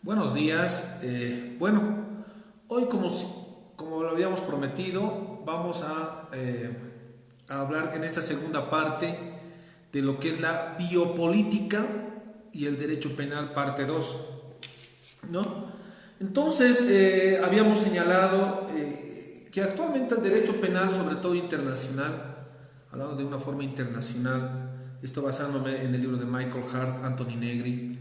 Buenos días. Hoy como lo habíamos prometido, vamos a hablar en esta segunda parte de lo que es la biopolítica y el derecho penal parte 2, ¿no? Entonces, habíamos señalado que actualmente el derecho penal, sobre todo internacional, hablando de una forma internacional, esto basándome en el libro de Michael Hart, Anthony Negri,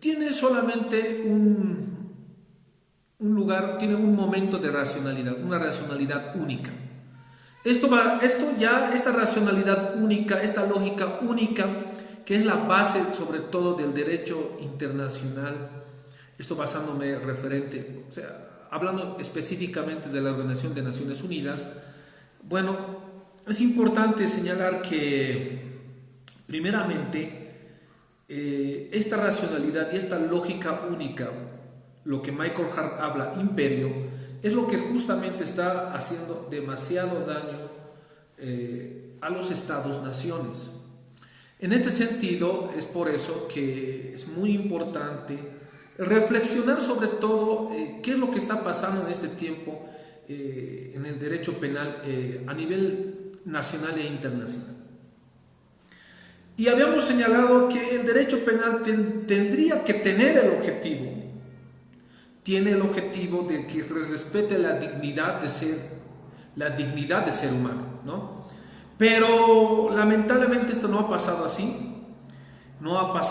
tiene solamente un lugar, tiene un momento de racionalidad, una racionalidad única. Esta racionalidad única, esta lógica única, que es la base sobre todo del derecho internacional, esto basándome referente, o sea, hablando específicamente de la Organización de Naciones Unidas. Bueno, es importante señalar que primeramente esta racionalidad y esta lógica única, lo que Michael Hart habla, imperio, es lo que justamente está haciendo demasiado daño a los estados-naciones. En este sentido, es por eso que es muy importante reflexionar sobre todo qué es lo que está pasando en este tiempo en el derecho penal a nivel nacional e internacional. Y habíamos señalado que el derecho penal tendría que tener el objetivo, tiene el objetivo de que respete la dignidad de ser humano, ¿no? Pero lamentablemente esto no ha pasado así, no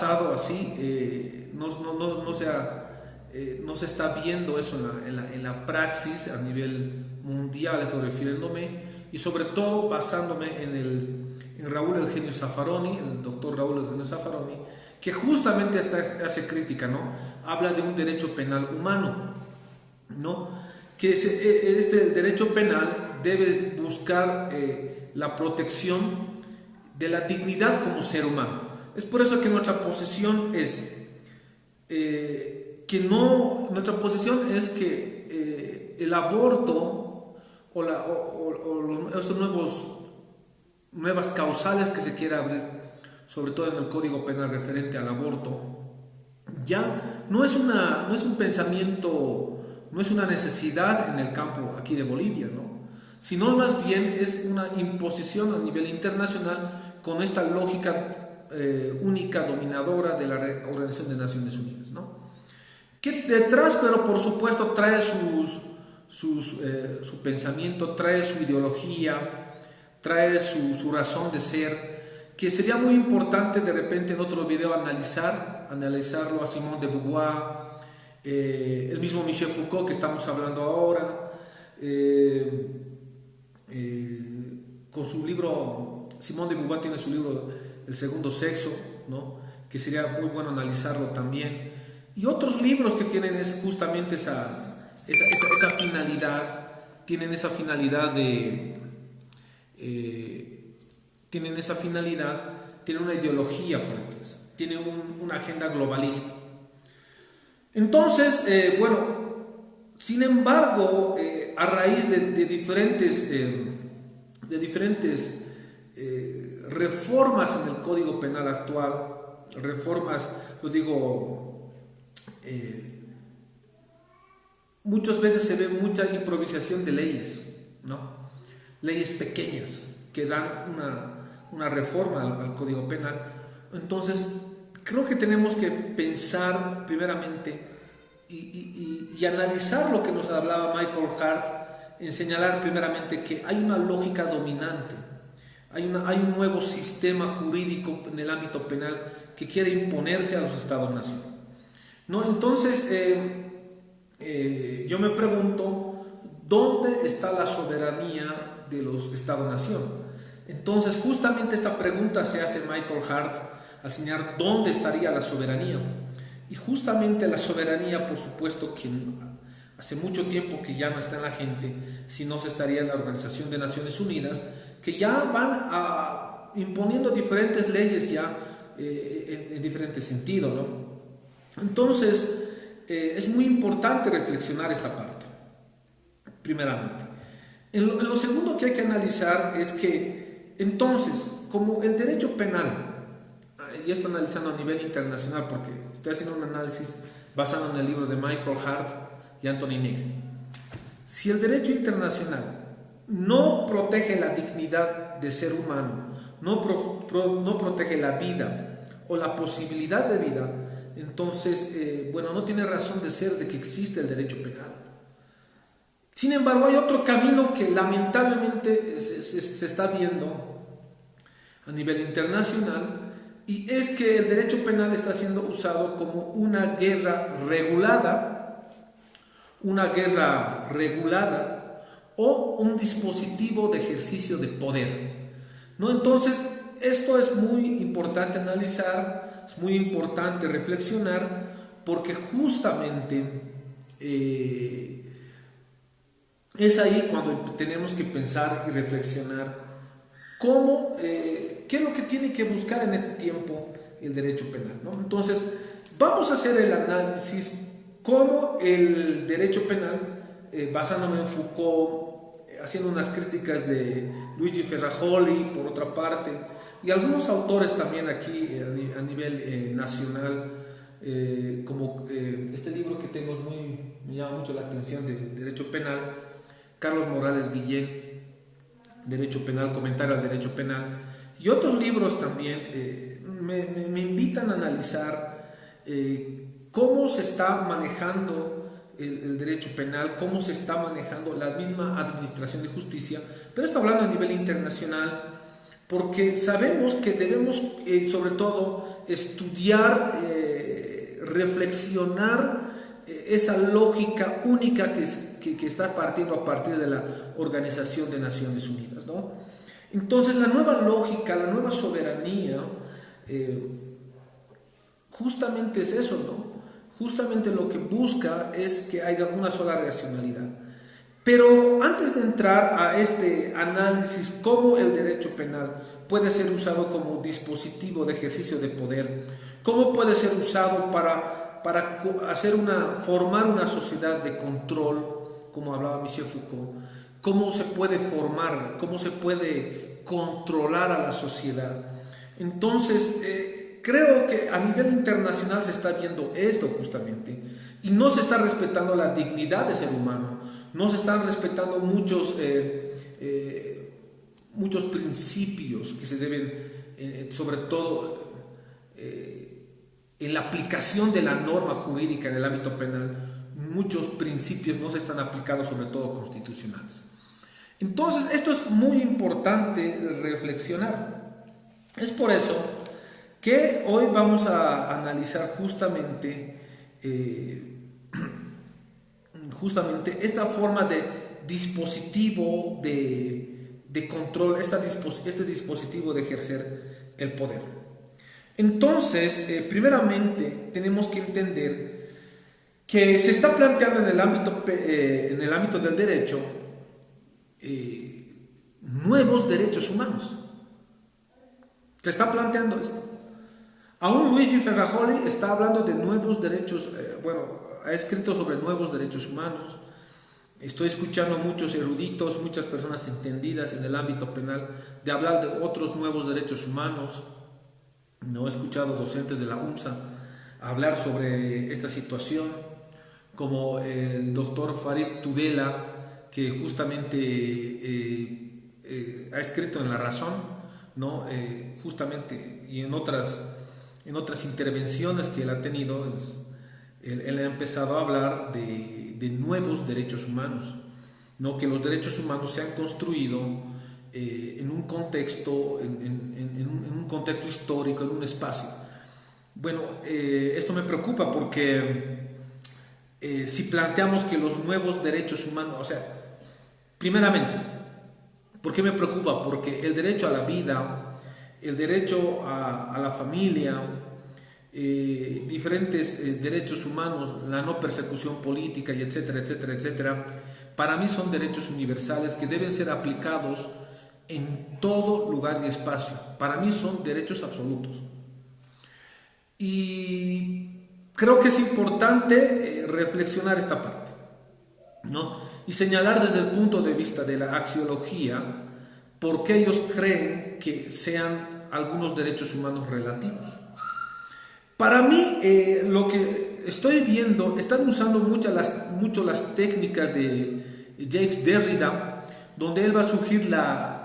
se está viendo eso en la praxis a nivel mundial, estoy refiriéndome, y sobre todo basándome en Raúl Eugenio Zaffaroni, el doctor Raúl Eugenio Zaffaroni, que justamente hace crítica, ¿no? Habla de un derecho penal humano, ¿no? Que este derecho penal debe buscar la protección de la dignidad como ser humano. Es por eso que nuestra posición es que el aborto o estos nuevas causales que se quiera abrir, sobre todo en el Código Penal referente al aborto, ya no es un pensamiento, no es una necesidad en el campo aquí de Bolivia, ¿no? Sino más bien es una imposición a nivel internacional con esta lógica única, dominadora de la Organización de Naciones Unidas, ¿no? Que detrás, pero por supuesto, trae su pensamiento, trae su ideología, trae su razón de ser, que sería muy importante de repente en otro video analizarlo a Simone de Beauvoir, el mismo Michel Foucault que estamos hablando ahora, con su libro, Simone de Beauvoir tiene su libro El Segundo Sexo, ¿no? Que sería muy bueno analizarlo también, y otros libros que tienen justamente esa finalidad, tienen esa finalidad tienen una ideología por detrás, tienen una agenda globalista. Entonces, sin embargo, a raíz de diferentes reformas en el Código Penal actual, reformas, muchas veces se ve mucha improvisación de leyes, ¿no? Leyes pequeñas que dan una reforma al Código Penal. Entonces, creo que tenemos que pensar primeramente y analizar lo que nos hablaba Michael Hart, en señalar primeramente que hay una lógica dominante, hay un nuevo sistema jurídico en el ámbito penal que quiere imponerse a los Estados-nación, ¿no? Entonces, yo me pregunto, ¿dónde está la soberanía de los Estados-nación? Entonces, justamente esta pregunta se hace Michael Hart al señalar dónde estaría la soberanía. Y justamente la soberanía, por supuesto, que hace mucho tiempo que ya no está en la gente, sino se estaría en la Organización de Naciones Unidas, que ya van imponiendo diferentes leyes ya en diferentes sentidos, ¿no? Entonces, es muy importante reflexionar esta parte, primeramente. En lo segundo que hay que analizar es que, entonces, como el derecho penal, y esto analizando a nivel internacional, porque estoy haciendo un análisis basado en el libro de Michael Hart y Anthony Neal. Si el derecho internacional no protege la dignidad de ser humano, no protege la vida o la posibilidad de vida, entonces, no tiene razón de ser de que existe el derecho penal. Sin embargo, hay otro camino que lamentablemente se está viendo a nivel internacional, y es que el derecho penal está siendo usado como una guerra regulada o un dispositivo de ejercicio de poder, ¿no? Entonces, esto es muy importante analizar, es muy importante reflexionar, porque justamente es ahí cuando tenemos que pensar y reflexionar qué es lo que tiene que buscar en este tiempo el derecho penal, ¿no? Entonces, vamos a hacer el análisis cómo el derecho penal, basándome en Foucault, haciendo unas críticas de Luigi Ferrajoli, por otra parte, y algunos autores también aquí a nivel nacional, como este libro que tengo me llama mucho la atención, de Derecho Penal, Carlos Morales Guillén, Derecho Penal, Comentario al Derecho Penal, y otros libros también me invitan a analizar cómo se está manejando el derecho penal, cómo se está manejando la misma administración de justicia, pero esto hablando a nivel internacional, porque sabemos que debemos sobre todo estudiar, reflexionar esa lógica única que está partiendo a partir de la Organización de Naciones Unidas, ¿no? Entonces, la nueva lógica, la nueva soberanía, justamente es eso, ¿no? Justamente lo que busca es que haya una sola racionalidad. Pero antes de entrar a este análisis, cómo el derecho penal puede ser usado como dispositivo de ejercicio de poder, cómo puede ser usado para formar una sociedad de control, como hablaba Michel Foucault, cómo se puede formar, cómo se puede controlar a la sociedad. Entonces, creo que a nivel internacional se está viendo esto justamente, y no se está respetando la dignidad del ser humano, no se están respetando muchos principios que se deben, sobre todo en la aplicación de la norma jurídica en el ámbito penal. Muchos principios no se están aplicando, sobre todo constitucionales. Entonces, esto es muy importante reflexionar. Es por eso que hoy vamos a analizar justamente esta forma de dispositivo de control, este dispositivo de ejercer el poder. Entonces, primeramente, tenemos que entender que se está planteando en el ámbito del derecho nuevos derechos humanos. Se está planteando esto. Aún Luigi Ferrajoli está hablando de nuevos derechos, ha escrito sobre nuevos derechos humanos. Estoy escuchando a muchos eruditos, muchas personas entendidas en el ámbito penal, de hablar de otros nuevos derechos humanos. No he escuchado docentes de la UMSA hablar sobre esta situación, como el doctor Farid Tudela, que justamente ha escrito en La Razón, ¿no? Justamente, y en otras intervenciones que él ha tenido, él ha empezado a hablar de nuevos derechos humanos, ¿no? Que los derechos humanos se han construido en un contexto, en un contexto histórico, en un espacio. Bueno, esto me preocupa porque si planteamos que los nuevos derechos humanos, primeramente, ¿por qué me preocupa? Porque el derecho a la vida, el derecho a la familia, diferentes derechos humanos, la no persecución política, y etcétera, etcétera, etcétera, para mí son derechos universales que deben ser aplicados en todo lugar y espacio. Para mí son derechos absolutos. Y creo que es importante reflexionar esta parte, ¿no? Y señalar desde el punto de vista de la axiología por qué ellos creen que sean algunos derechos humanos relativos. Para mí, lo que estoy viendo, están usando mucho las técnicas de Jacques Derrida, donde él va a surgir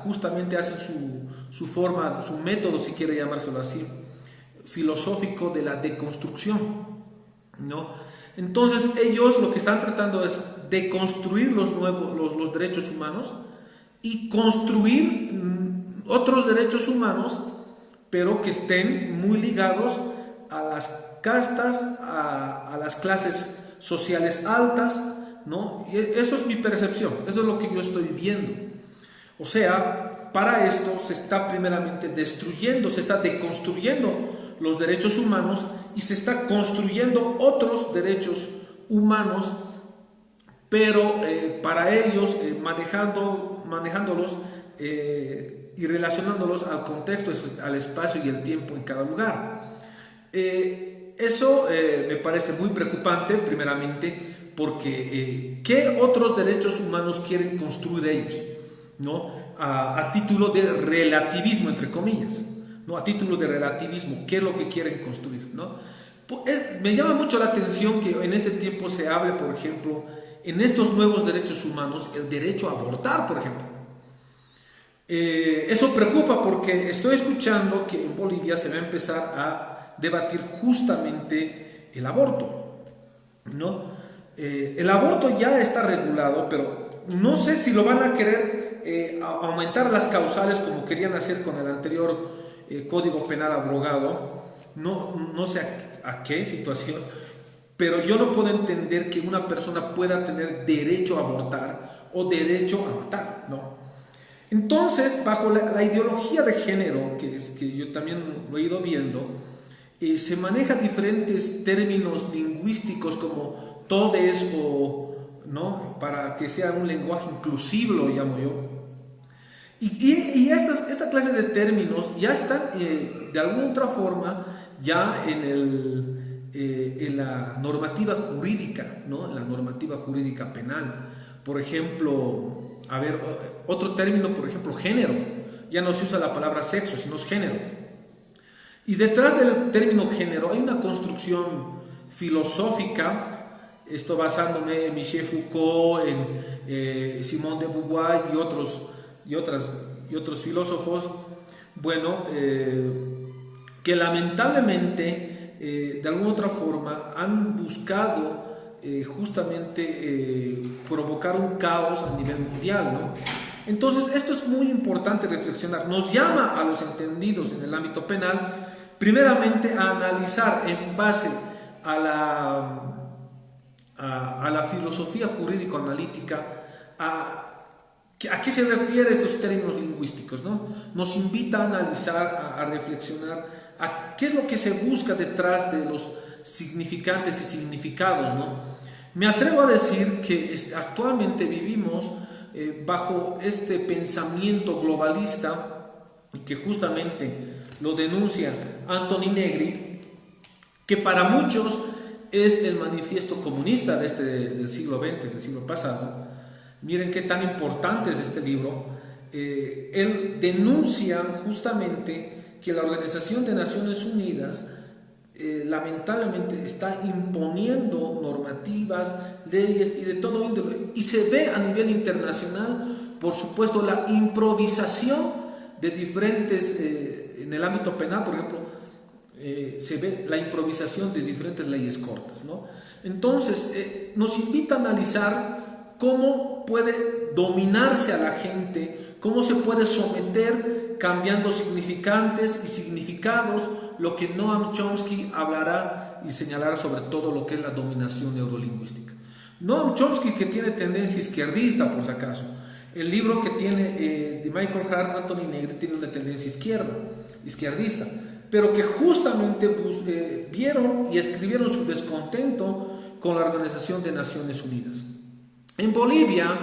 justamente hace su forma, su método, si quiere llamárselo así, filosófico de la deconstrucción, ¿no? Entonces ellos lo que están tratando es deconstruir los derechos humanos y construir otros derechos humanos, pero que estén muy ligados a las castas, a las clases sociales altas, ¿no? Y eso es mi percepción, eso es lo que yo estoy viendo. O sea, para esto se está primeramente destruyendo, se está deconstruyendo los derechos humanos y se está construyendo otros derechos humanos, pero para ellos manejándolos y relacionándolos al contexto, al espacio y el tiempo en cada lugar. Eso me parece muy preocupante, primeramente, porque ¿qué otros derechos humanos quieren construir ellos? ¿No? A título de relativismo, entre comillas, ¿no? A título de relativismo, ¿qué es lo que quieren construir? ¿No? Me llama mucho la atención que en este tiempo se hable, por ejemplo, en estos nuevos derechos humanos, el derecho a abortar, por ejemplo. Eso preocupa porque estoy escuchando que en Bolivia se va a empezar a debatir justamente el aborto, ¿no? El aborto ya está regulado, pero no sé si lo van a querer aumentar las causales como querían hacer con el anterior Código Penal abrogado. No sé a qué situación, pero yo no puedo entender que una persona pueda tener derecho a abortar o derecho a matar, ¿no? Entonces, bajo la ideología de género, que yo también lo he ido viendo, se manejan diferentes términos lingüísticos como todes o, ¿no? Para que sea un lenguaje inclusivo, lo llamo yo. Y esta clase de términos ya están de alguna otra forma ya en la normativa jurídica, ¿no? En la normativa jurídica penal. Por ejemplo, a ver, otro término, por ejemplo, género. Ya no se usa la palabra sexo, sino es género. Y detrás del término género hay una construcción filosófica, esto basándome en Michel Foucault, en Simone de Beauvoir y otros filósofos, bueno, que lamentablemente de alguna otra forma han buscado justamente provocar un caos a nivel mundial, ¿no? Entonces esto es muy importante reflexionar, nos llama a los entendidos en el ámbito penal primeramente a analizar en base a la filosofía jurídico-analítica ¿a qué se refieren estos términos lingüísticos, ¿no? Nos invita a analizar, a reflexionar a qué es lo que se busca detrás de los significantes y significados, ¿no? Me atrevo a decir que actualmente vivimos bajo este pensamiento globalista que justamente lo denuncia Anthony Negri, que para muchos es el manifiesto comunista del siglo XX, del siglo pasado. Miren qué tan importante es este libro. Él denuncia justamente que la Organización de Naciones Unidas lamentablemente está imponiendo normativas, leyes y de todo índole, y se ve a nivel internacional, por supuesto, la improvisación de diferentes, en el ámbito penal, por ejemplo, se ve la improvisación de diferentes leyes cortas, ¿no? Entonces, nos invita a analizar cómo puede dominarse a la gente, cómo se puede someter cambiando significantes y significados, lo que Noam Chomsky hablará y señalará sobre todo lo que es la dominación neurolingüística. Noam Chomsky, que tiene tendencia izquierdista, por si acaso. El libro que tiene de Michael Hart, Anthony Negri, tiene una tendencia izquierdista, pero que justamente vieron y escribieron su descontento con la Organización de Naciones Unidas. En Bolivia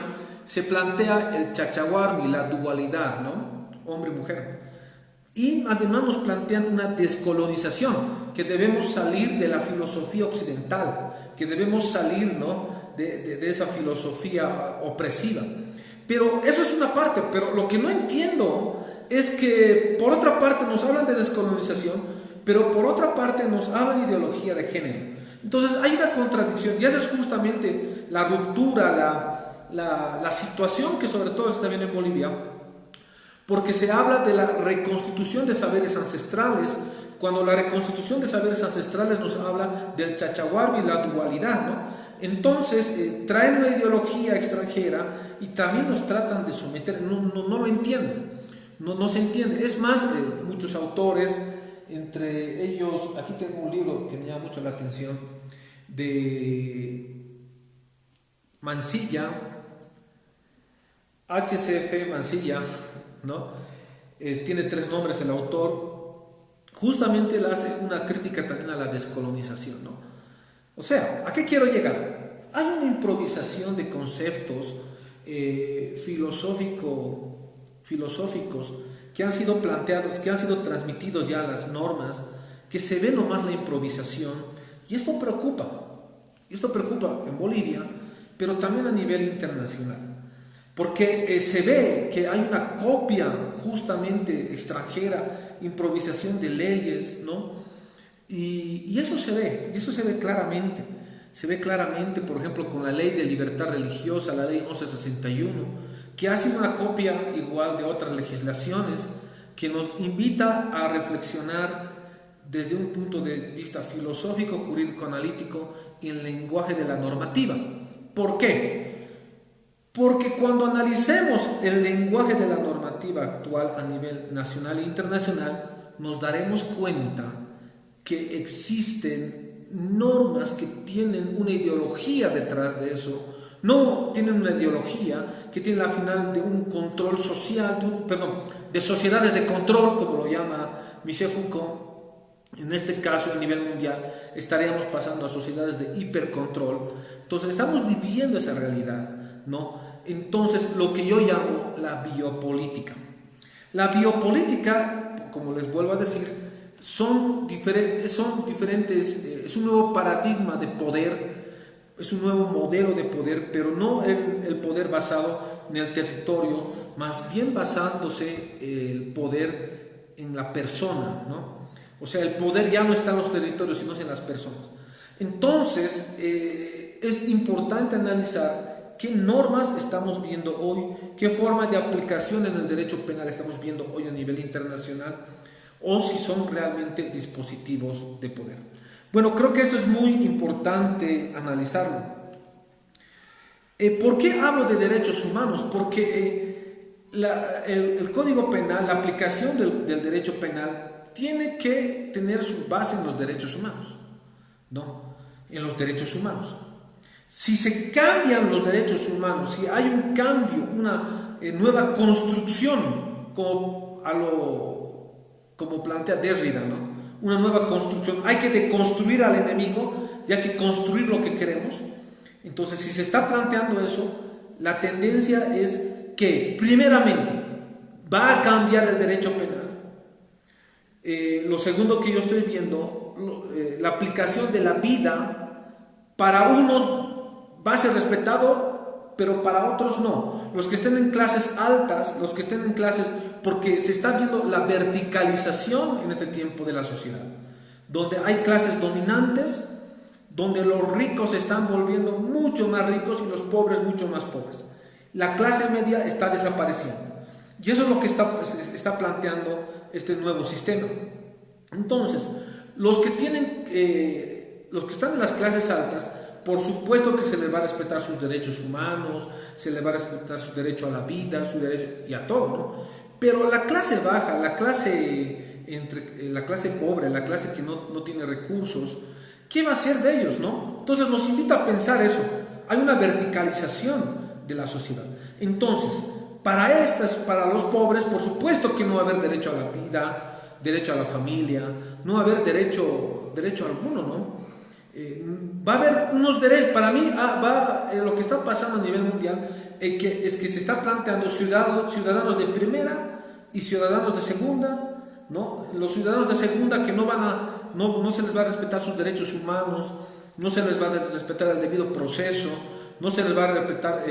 se plantea el chachahuarmi, la dualidad, ¿no? Hombre y mujer. Y además nos plantean una descolonización, que debemos salir de la filosofía occidental, que debemos salir, ¿no? de esa filosofía opresiva. Pero eso es una parte, pero lo que no entiendo es que por otra parte nos hablan de descolonización, pero por otra parte nos habla de ideología de género. Entonces hay una contradicción, y esa es justamente la ruptura, la situación que sobre todo está viendo en Bolivia, porque se habla de la reconstitución de saberes ancestrales, cuando la reconstitución de saberes ancestrales nos habla del chachahuarbi, la dualidad, ¿no? Entonces traen una ideología extranjera y también nos tratan de someter, no lo entienden, no se entiende. Es más, muchos autores, entre ellos, aquí tengo un libro que me llama mucho la atención, de Mansilla, HCF Mansilla, ¿no? Tiene 3 nombres el autor, justamente él hace una crítica también a la descolonización, ¿no? O sea, ¿a qué quiero llegar? Hay una improvisación de conceptos filosóficos que han sido planteados, que han sido transmitidos ya a las normas, que se ve nomás la improvisación, y esto preocupa en Bolivia, pero también a nivel internacional. Porque se ve que hay una copia justamente extranjera, improvisación de leyes, ¿no? Y eso se ve claramente. Se ve claramente, por ejemplo, con la ley de libertad religiosa, la ley 1161, que ha sido una copia igual de otras legislaciones, que nos invita a reflexionar desde un punto de vista filosófico, jurídico, analítico, en el lenguaje de la normativa. ¿Por qué? Porque cuando analicemos el lenguaje de la normativa actual a nivel nacional e internacional, nos daremos cuenta que existen normas que tienen una ideología detrás de eso. No tienen una ideología que tiene la final de un control social, de sociedades de control, como lo llama Michel Foucault. En este caso, a nivel mundial, estaríamos pasando a sociedades de hipercontrol. Entonces, estamos viviendo esa realidad, ¿no? Entonces, lo que yo llamo la biopolítica. La biopolítica, como les vuelvo a decir, son diferentes, es un nuevo paradigma de poder, es un nuevo modelo de poder, pero no el poder basado en el territorio, más bien basándose el poder en la persona, ¿no? O sea, el poder ya no está en los territorios, sino en las personas. Entonces, es importante analizar qué normas estamos viendo hoy, qué forma de aplicación en el derecho penal estamos viendo hoy a nivel internacional, o si son realmente dispositivos de poder. Bueno, creo que esto es muy importante analizarlo. ¿Por qué hablo de derechos humanos? Porque el Código Penal, la aplicación del derecho penal, tiene que tener su base en los derechos humanos, ¿no? En los derechos humanos. Si se cambian los derechos humanos, si hay un cambio, una nueva construcción, como plantea Derrida, ¿no? Una nueva construcción, hay que deconstruir al enemigo y hay que construir lo que queremos. Entonces, si se está planteando eso, la tendencia es que, primeramente, va a cambiar el derecho penal. Lo segundo que yo estoy viendo, la aplicación de la vida, para unos va a ser respetado, pero para otros no. Los que estén en clases altas, los que estén en clases, porque se está viendo la verticalización en este tiempo de la sociedad, donde hay clases dominantes, donde los ricos se están volviendo mucho más ricos y los pobres mucho más pobres. La clase media está desapareciendo. Y eso es lo que está planteando este nuevo sistema. Entonces, los que están en las clases altas, por supuesto que se les va a respetar sus derechos humanos, se les va a respetar su derecho a la vida, su derecho y a todo, ¿no? Pero la clase baja, la clase pobre, la clase que no tiene recursos, ¿qué va a hacer de ellos, no? Entonces nos invita a pensar eso. Hay una verticalización de la sociedad. Entonces, para los pobres, por supuesto que no va a haber derecho a la vida, derecho a la familia, no va a haber derecho alguno, ¿no? Va a haber unos derechos. Para mí lo que está pasando a nivel mundial es que se está planteando ciudadanos de primera y ciudadanos de segunda, ¿no? Los ciudadanos de segunda que no se les va a respetar sus derechos humanos, no se les va a respetar el debido proceso, no se les va a respetar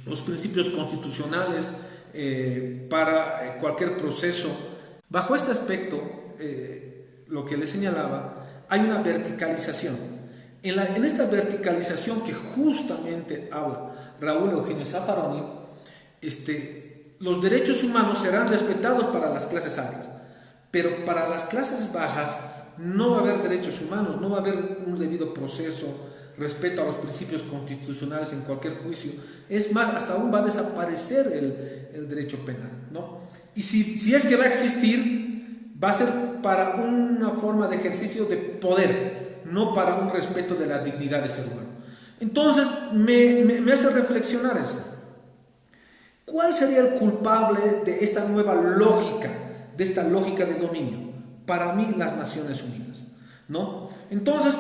los principios constitucionales para cualquier proceso. Bajo este aspecto, lo que le señalaba, hay una verticalización. En esta verticalización que justamente habla Raúl Eugenio Zaffaroni, los derechos humanos serán respetados para las clases altas, pero para las clases bajas no va a haber derechos humanos, no va a haber un debido proceso, respeto a los principios constitucionales en cualquier juicio. Es más, hasta aún va a desaparecer el derecho penal, ¿no? Y si es que va a existir, va a ser para una forma de ejercicio de poder, no para un respeto de la dignidad del ser humano. Entonces me hace reflexionar esto. ¿Cuál sería el culpable de esta nueva lógica, de esta lógica de dominio? Para mí, las Naciones Unidas, ¿no? Entonces,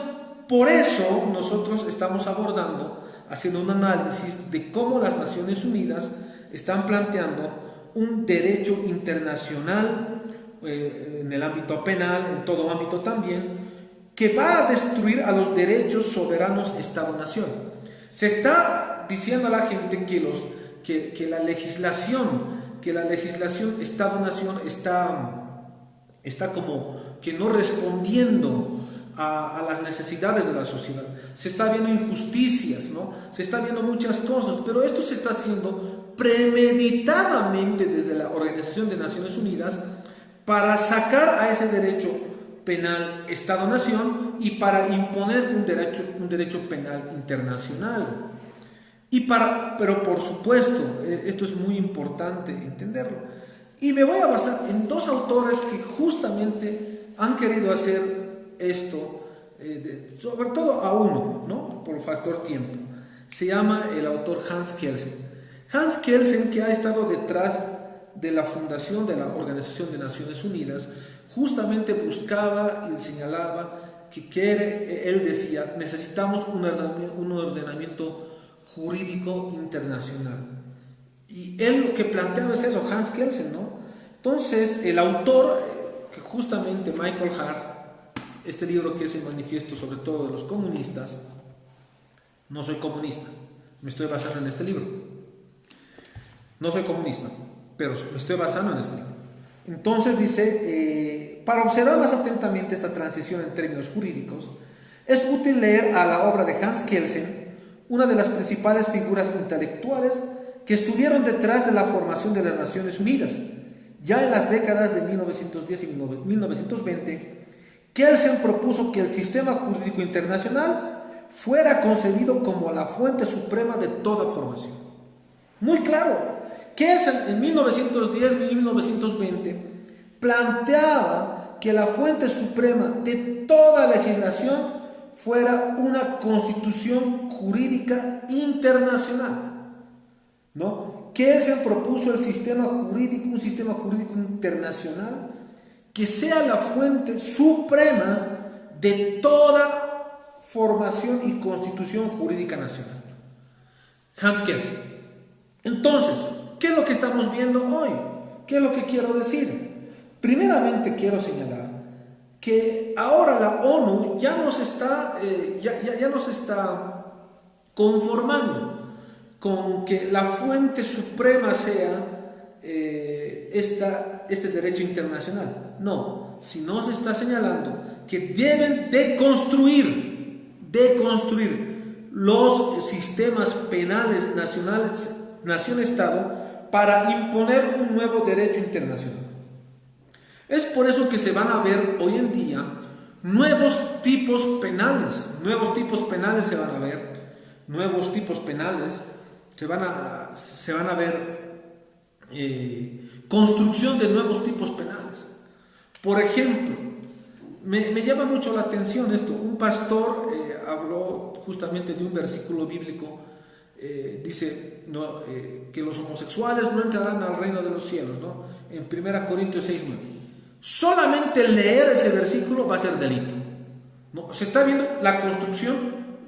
por eso nosotros estamos abordando, haciendo un análisis de cómo las Naciones Unidas están planteando un derecho internacional en el ámbito penal, en todo ámbito también, que va a destruir a los derechos soberanos Estado-Nación. Se está diciendo a la gente que la legislación Estado-Nación está como que no respondiendo a las necesidades de la sociedad. Se está viendo injusticias, ¿no? Se está viendo muchas cosas, pero esto se está haciendo premeditadamente desde la Organización de Naciones Unidas para sacar a ese derecho penal Estado-Nación y para imponer un derecho penal internacional. Pero por supuesto, esto es muy importante entenderlo. Y me voy a basar en dos autores que justamente han querido hacer esto, sobre todo a uno, ¿no? Por factor tiempo. Se llama el autor Hans Kelsen. Hans Kelsen, que ha estado detrás de la fundación de la Organización de Naciones Unidas, justamente buscaba y señalaba él decía, necesitamos un ordenamiento jurídico internacional. Y él lo que planteaba es eso, Hans Kelsen, ¿no? Entonces, el autor, que justamente Michael Hart, este libro que es el manifiesto sobre todo de los comunistas, no soy comunista, me estoy basando en este libro. No soy comunista, pero me estoy basando en este libro. Entonces dice, para observar más atentamente esta transición en términos jurídicos, es útil leer a la obra de Hans Kelsen, una de las principales figuras intelectuales que estuvieron detrás de la formación de las Naciones Unidas. Ya en las décadas de 1910 y 1920, Kelsen propuso que el sistema jurídico internacional fuera concebido como la fuente suprema de toda formación. Muy claro, Kelsen en 1910 y 1920 planteaba que la fuente suprema de toda legislación fuera una constitución jurídica internacional, ¿no? Kelsen propuso un sistema jurídico internacional que sea la fuente suprema de toda formación y constitución jurídica nacional. Hans Kelsen. Entonces, ¿qué es lo que estamos viendo hoy? ¿Qué es lo que quiero decir? Primeramente quiero señalar que ahora la ONU ya nos está conformando con que la fuente suprema sea este derecho internacional. No, sino se está señalando que deben deconstruir los sistemas penales nacionales, nación-estado, para imponer un nuevo derecho internacional. Es por eso que se van a ver hoy en día nuevos tipos penales se van a ver, se van a ver construcción de nuevos tipos penales. Por ejemplo, me llama mucho la atención esto. Un pastor habló justamente de un versículo bíblico, dice que los homosexuales no entrarán al reino de los cielos, ¿no? En 1 Corintios 6:9. Solamente leer ese versículo va a ser delito, ¿no? Se está viendo la construcción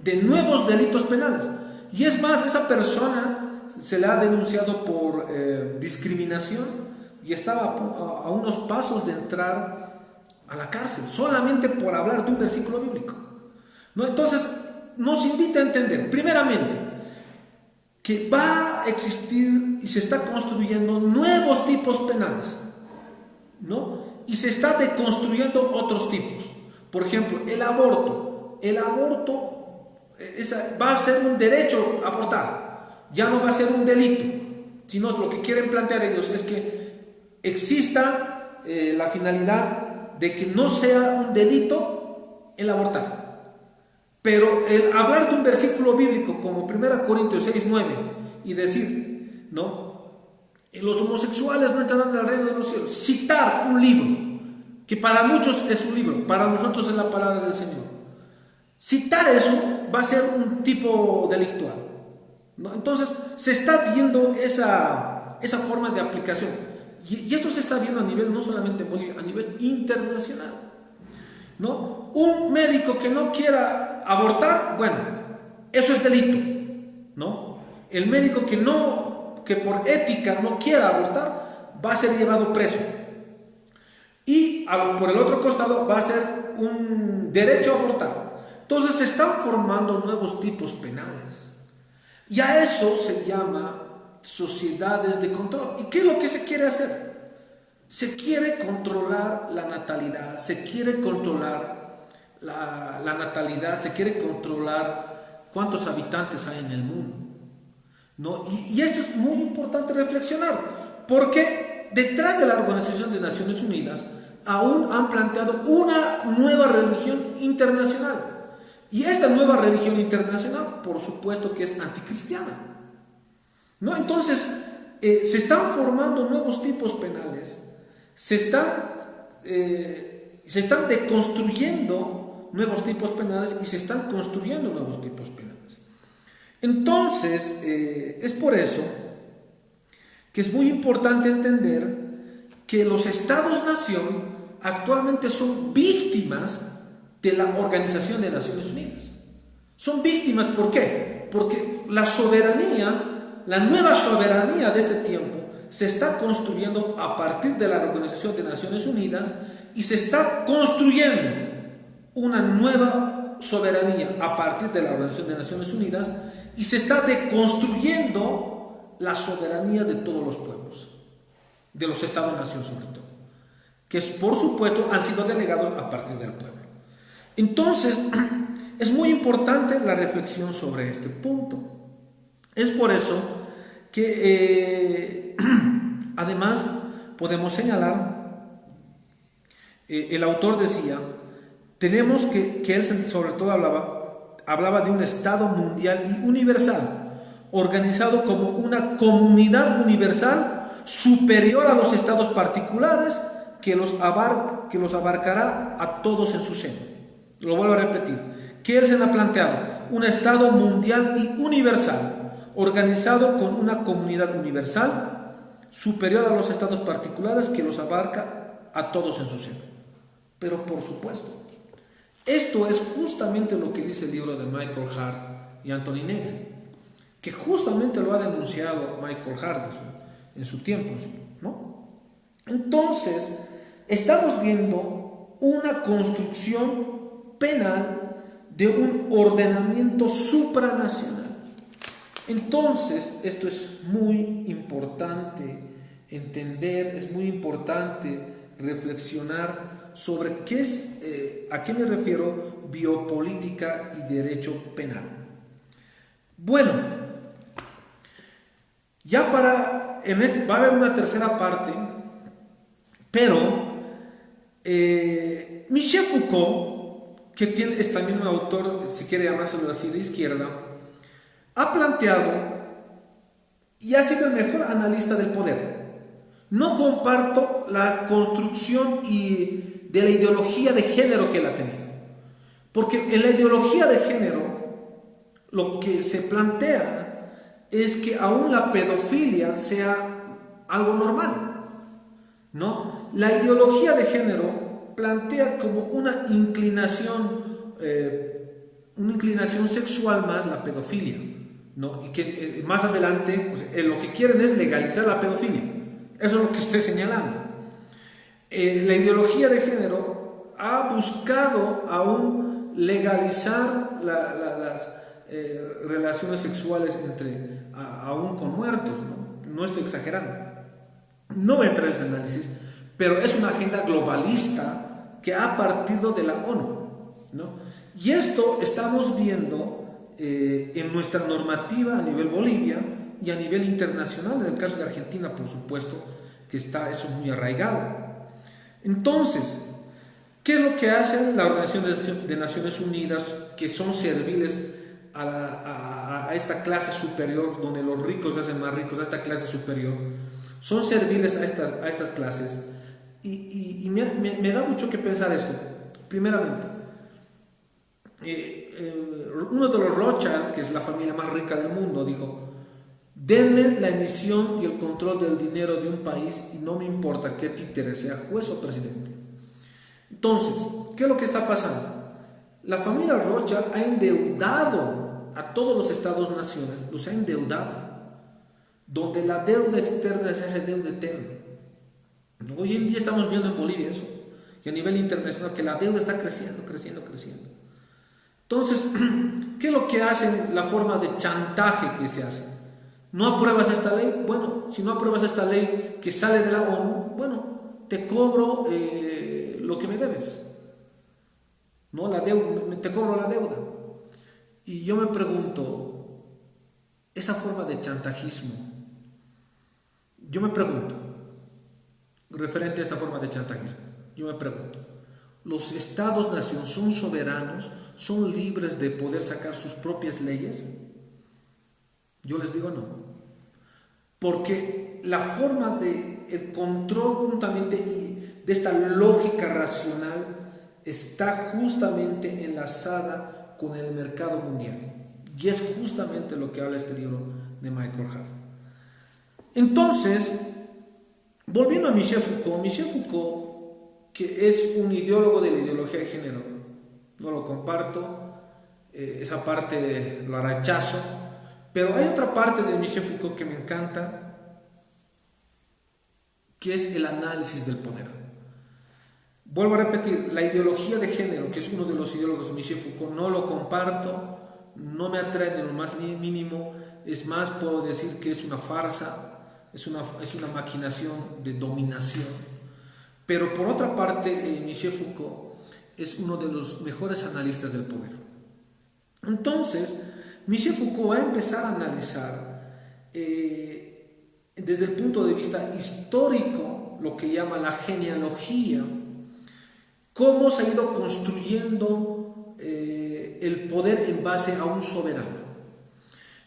de nuevos delitos penales. Y es más, esa persona se le ha denunciado por discriminación y estaba a unos pasos de entrar a la cárcel, solamente por hablar de un versículo bíblico, ¿no? Entonces, nos invita a entender, primeramente, que va a existir y se está construyendo nuevos tipos penales, ¿no? y se está deconstruyendo otros tipos. Por ejemplo, el aborto. El aborto va a ser un derecho a abortar, ya no va a ser un delito, sino lo que quieren plantear ellos es que exista la finalidad de que no sea un delito el abortar. Pero el hablar de un versículo bíblico como 1 Corintios 6:9 y decir, ¿no? Los homosexuales no entrarán al reino de los cielos. Citar un libro, que para muchos es un libro, para nosotros es la palabra del Señor. Citar eso va a ser un tipo delictual, ¿no? Entonces se está viendo esa forma de aplicación. Y esto se está viendo a nivel, no solamente en Bolivia, a nivel internacional, ¿no? Un médico que no quiera abortar, bueno, eso es delito, ¿no? El médico que por ética no quiera abortar va a ser llevado preso. Y por el otro costado va a ser un derecho a abortar. Entonces se están formando nuevos tipos penales. Y a eso se llama sociedades de control. ¿Y qué es lo que se quiere hacer? Se quiere controlar la natalidad, se quiere controlar la natalidad, se quiere controlar cuántos habitantes hay en el mundo, ¿no? Y esto es muy importante reflexionar, porque detrás de la Organización de Naciones Unidas aún han planteado una nueva religión internacional. Y esta nueva religión internacional, por supuesto que es anticristiana, ¿no? Entonces, se están formando nuevos tipos penales, se están deconstruyendo nuevos tipos penales y se están construyendo nuevos tipos penales. Entonces, es por eso que es muy importante entender que los Estados-nación actualmente son víctimas de la Organización de Naciones Unidas. Son víctimas, ¿por qué? Porque la soberanía, la nueva soberanía de este tiempo, se está construyendo a partir de la Organización de Naciones Unidas y se está construyendo una nueva soberanía a partir de la Organización de Naciones Unidas y se está deconstruyendo la soberanía de todos los pueblos, de los Estados-nación sobre todo, que por supuesto han sido delegados a partir del pueblo. Entonces, es muy importante la reflexión sobre este punto. Es por eso que además podemos señalar, el autor decía, tenemos que él sobre todo hablaba de un Estado mundial y universal, organizado como una comunidad universal superior a los estados particulares que los abarcará a todos en su seno. Lo vuelvo a repetir. Kelsen ha planteado un Estado mundial y universal, organizado con una comunidad universal superior a los estados particulares que los abarca a todos en su seno. Pero por supuesto, esto es justamente lo que dice el libro de Michael Hart y Anthony Negri, que justamente lo ha denunciado Michael Hart en su tiempo, ¿no? Entonces, estamos viendo una construcción penal de un ordenamiento supranacional. Entonces, esto es muy importante entender, es muy importante reflexionar sobre qué es, a qué me refiero, biopolítica y derecho penal. Bueno, ya va a haber una tercera parte, pero Michel Foucault, que es también un autor, si quiere llamárselo así, de izquierda, ha planteado y ha sido el mejor analista del poder. No comparto la construcción de la ideología de género que él ha tenido, porque en la ideología de género lo que se plantea es que aún la pedofilia sea algo normal, ¿no? La ideología de género plantea como una inclinación sexual más la pedofilia, ¿no? Y que más adelante, o sea, lo que quieren es legalizar la pedofilia. Eso es lo que estoy señalando. La ideología de género ha buscado aún legalizar las relaciones sexuales aún con muertos, ¿no? No estoy exagerando. No voy a entrar en ese análisis, pero es una agenda globalista que ha partido de la ONU, ¿no? Y esto estamos viendo en nuestra normativa a nivel Bolivia y a nivel internacional, en el caso de Argentina, por supuesto, que está eso muy arraigado. Entonces, ¿qué es lo que hace la Organización de Naciones Unidas, que son serviles a esta clase superior, donde los ricos se hacen más ricos, a esta clase superior? Son serviles a estas clases. Y me da mucho que pensar esto. Primeramente, uno de los Rothschild, que es la familia más rica del mundo, dijo: denme la emisión y el control del dinero de un país y no me importa qué títere, sea juez o presidente. Entonces, ¿qué es lo que está pasando? La familia Rothschild ha endeudado a todos los estados-naciones, los ha endeudado, donde la deuda externa se hace deuda eterna. Hoy en día estamos viendo en Bolivia eso, y a nivel internacional, que la deuda está creciendo. Entonces, ¿qué es lo que hacen? La forma de chantaje que se hace. ¿No apruebas esta ley? Bueno, si no apruebas esta ley que sale de la ONU, bueno, te cobro lo que me debes, ¿no? La deuda, te cobro la deuda. Y yo me pregunto, esa forma de chantajismo, yo me pregunto, referente a esta forma de chantajismo, yo me pregunto, ¿los estados-nación son soberanos, son libres de poder sacar sus propias leyes? Yo les digo no. Porque la forma de el control justamente y de esta lógica racional está justamente enlazada con el mercado mundial. Y es justamente lo que habla este libro de Michael Hart. Entonces, volviendo a Michel Foucault, que es un ideólogo de la ideología de género, no lo comparto, esa parte la rechazo, pero hay otra parte de Michel Foucault que me encanta, que es el análisis del poder. Vuelvo a repetir, la ideología de género, que es uno de los ideólogos de Michel Foucault, no lo comparto, no me atrae en lo más mínimo, es más, puedo decir que es una farsa, es una maquinación de dominación. Pero por otra parte, Michel Foucault es uno de los mejores analistas del poder. Entonces, Michel Foucault va a empezar a analizar desde el punto de vista histórico lo que llama la genealogía, cómo se ha ido construyendo el poder en base a un soberano,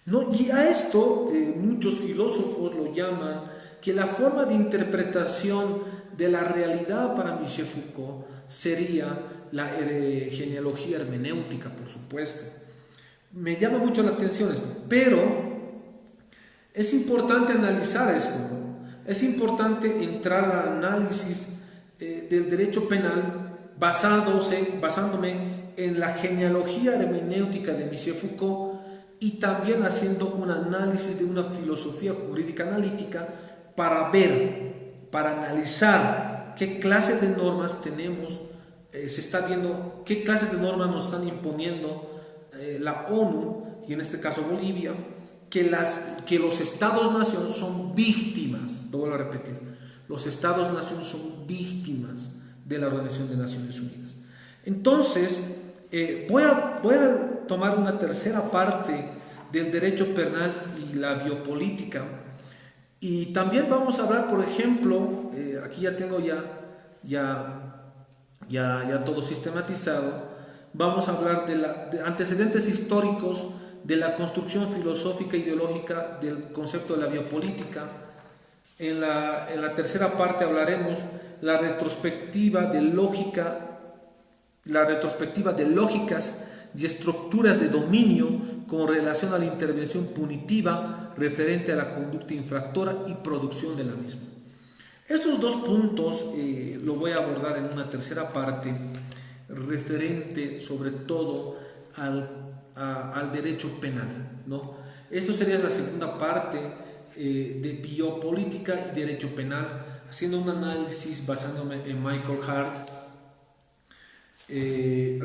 ¿no? Y a esto muchos filósofos lo llaman que la forma de interpretación de la realidad para Michel Foucault sería la genealogía hermenéutica, por supuesto. Me llama mucho la atención esto, pero es importante analizar esto, ¿no? Es importante entrar al análisis del derecho penal basándome en la genealogía hermenéutica de Michel Foucault y también haciendo un análisis de una filosofía jurídica analítica para analizar qué clase de normas tenemos, se está viendo qué clase de normas nos están imponiendo la ONU, y en este caso Bolivia, que los estados-nación son víctimas, lo vuelvo a repetir, los estados-nación son víctimas de la Organización de Naciones Unidas. Entonces, voy a tomar una tercera parte del derecho penal y la biopolítica, y también vamos a hablar, por ejemplo, aquí ya tengo ya todo sistematizado. Vamos a hablar de antecedentes históricos de la construcción filosófica e ideológica del concepto de la biopolítica. En la tercera parte hablaremos la retrospectiva de lógicas y estructuras de dominio con relación a la intervención punitiva referente a la conducta infractora y producción de la misma. Estos dos puntos lo voy a abordar en una tercera parte referente sobre todo al derecho penal, ¿no? Esto sería la segunda parte de biopolítica y derecho penal, haciendo un análisis basándome en Michael Hart,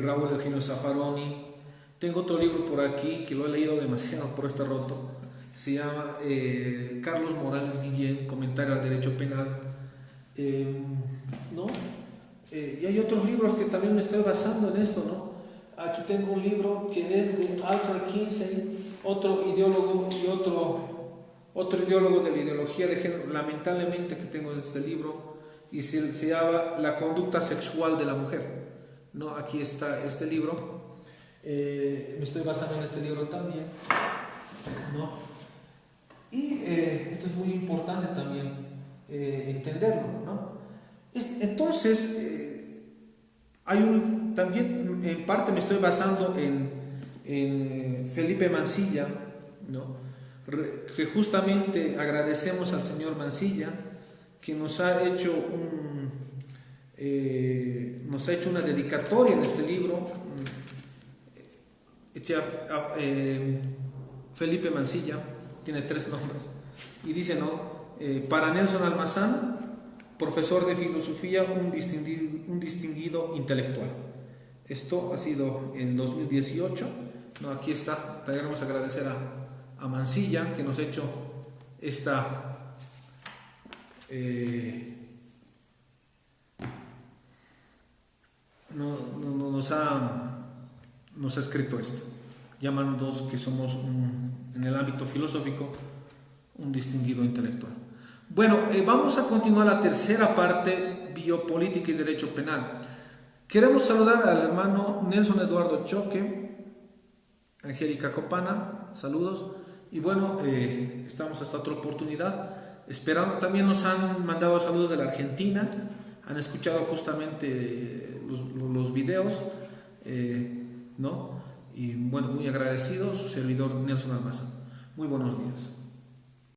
Raúl Eugenio Zaffaroni. Tengo otro libro por aquí que lo he leído demasiado, por este roto, se llama Carlos Morales Guillén, Comentario al Derecho Penal. ¿no? Y hay otros libros que también me estoy basando en esto, ¿no? Aquí tengo un libro que es de Alfred Kinsey, otro ideólogo y otro ideólogo de la ideología de género, lamentablemente, que tengo este libro, y se llama La conducta sexual de la mujer, ¿no? Aquí está este libro, me estoy basando en este libro también, ¿no? Y esto es muy importante también entenderlo, ¿no? Entonces, también en parte me estoy basando en Felipe Mansilla, ¿no? Que justamente agradecemos al señor Mansilla, que nos ha hecho una dedicatoria en este libro, Felipe Mansilla, tiene 3 nombres, y dice, ¿no? Para Nelson Almazán, profesor de filosofía, un distinguido intelectual. Esto ha sido en 2018, ¿no? Aquí está, queremos agradecer a Mansilla, que nos ha hecho esta nos ha escrito esto, llamándonos que somos en el ámbito filosófico un distinguido intelectual. Bueno, vamos a continuar la tercera parte, biopolítica y derecho penal. Queremos saludar al hermano Nelson Eduardo Choque, Angélica Copana, saludos. Y bueno, estamos hasta otra oportunidad. Esperando, también nos han mandado saludos de la Argentina, han escuchado justamente los videos, ¿no? Y bueno, muy agradecido, su servidor Nelson Almazán. Muy buenos días.